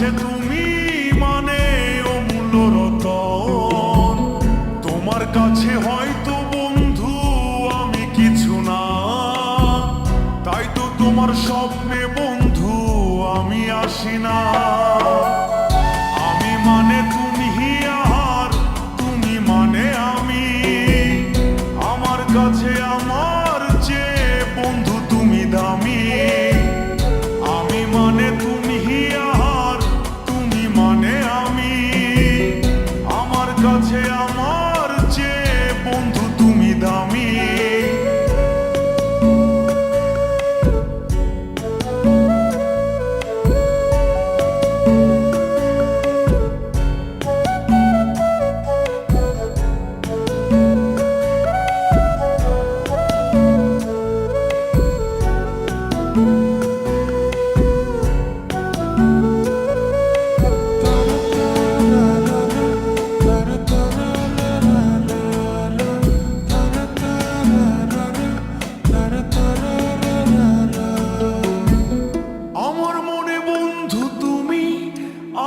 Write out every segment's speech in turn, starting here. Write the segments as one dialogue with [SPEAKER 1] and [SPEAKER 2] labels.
[SPEAKER 1] কাছে তুমি মানে অমূল্য রতন। তোমার কাছে হয়তো বন্ধু আমি কিছু না, তাই তো তোমার স্বপ্নে বন্ধু আমি আসি না। আমি মানে তুমি আর তুমি মানে আমি, আমার কাছে আমার চেয়ে বন্ধু তুমি দামি। আমি মানে তুমি আর তুমি মানে আমি, আমার কাছে আমার চেয়ে বন্ধু তুমি দামি।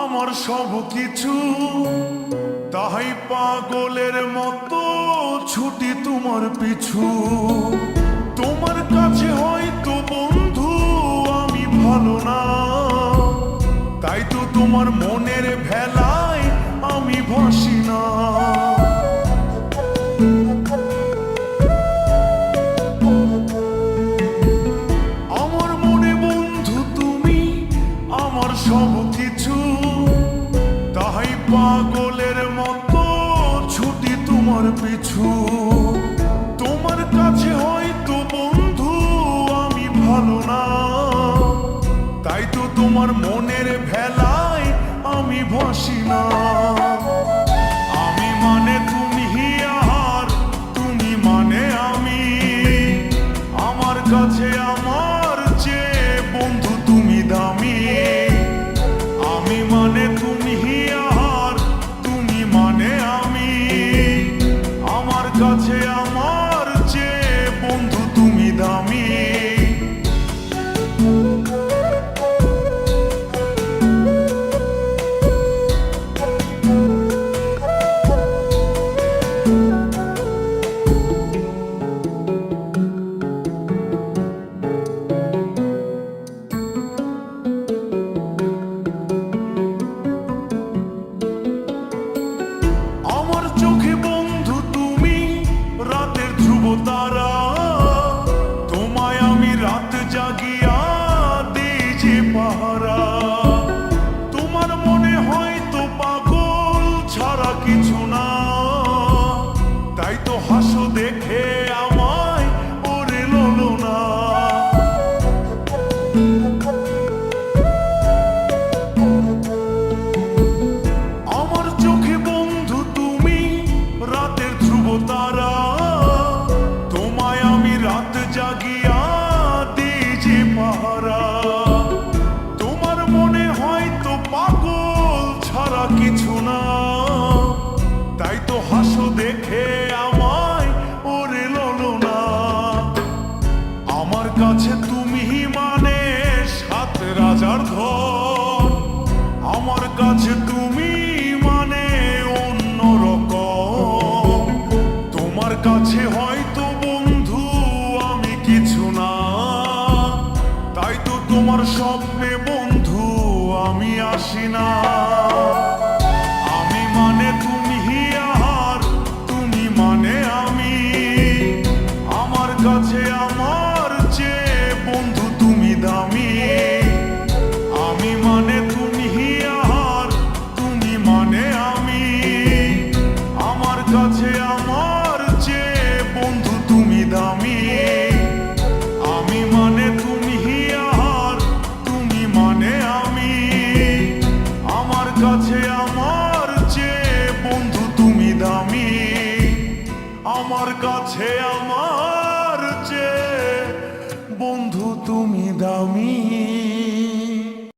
[SPEAKER 1] আমার সব কিছু, তাই পাগলের মতো ছুটি তোমার পিছু। তোমার কাছে হয়তো বন্ধু আমি ভালো না, তাই তো তোমার মনের ভেলায় আমি ভাসি না। আমার মনে বন্ধু তুমি আমার সব কিছু, তাই পাগলের মতো ছুটি তোমার পিছু। তোমার কাছে হয়তো বন্ধু আমি ভালো না, তাই তো তোমার মনের ভেলায় আমি ভাসি না। আমি মানে তুমি আর তুমি মানে আমি, আমার কাছে আমার চেয়ে বন্ধু তুমি দামি। আমি মানে তুমি আর তুমি মানে আমি, আমার কাছে আমার চেয়ে বন্ধু তুমি দামি। তারা তোমায় আমি রাত জাগিয়া দিই যে পাহারা। তোমার মনে হয়তো পাগল ছাড়া কিছু না, তাই তো হাসো দেখে আমায় ওরে ললো না। আমার চোখে বন্ধু তুমি রাতের ধ্রুব তারা, রাত জাগিয়া দিই যে পাহারা। তোমার মনে হয়তো পাগল ছাড়া কিছু না, তাই তো হাসো দেখে আমায় ওরে ললো না। আমার কাছে তুমি মানে সাত রাজার ধন, আমার কাছে তুমি মানে অন্যরকম। তোমার কাছে হয়তো কিছু না, তাই তো তোমার স্বপ্নে বন্ধু আমি আসি না। আমি মানে তুমি আর তুমি মানে আমি, আমার কাছে আমার চেয়ে বন্ধু তুমি দামি। আমি মানে তুমি আর তুমি মানে আমি, আমার কাছে আমার চেয়ে বন্ধু তুমি দামি। আমি মানে তুমি আর তুমি মানে আমি, আমার কাছে আমার চেয়ে বন্ধু তুমি দামি। আমার কাছে আমার চেয়ে বন্ধু তুমি দামি।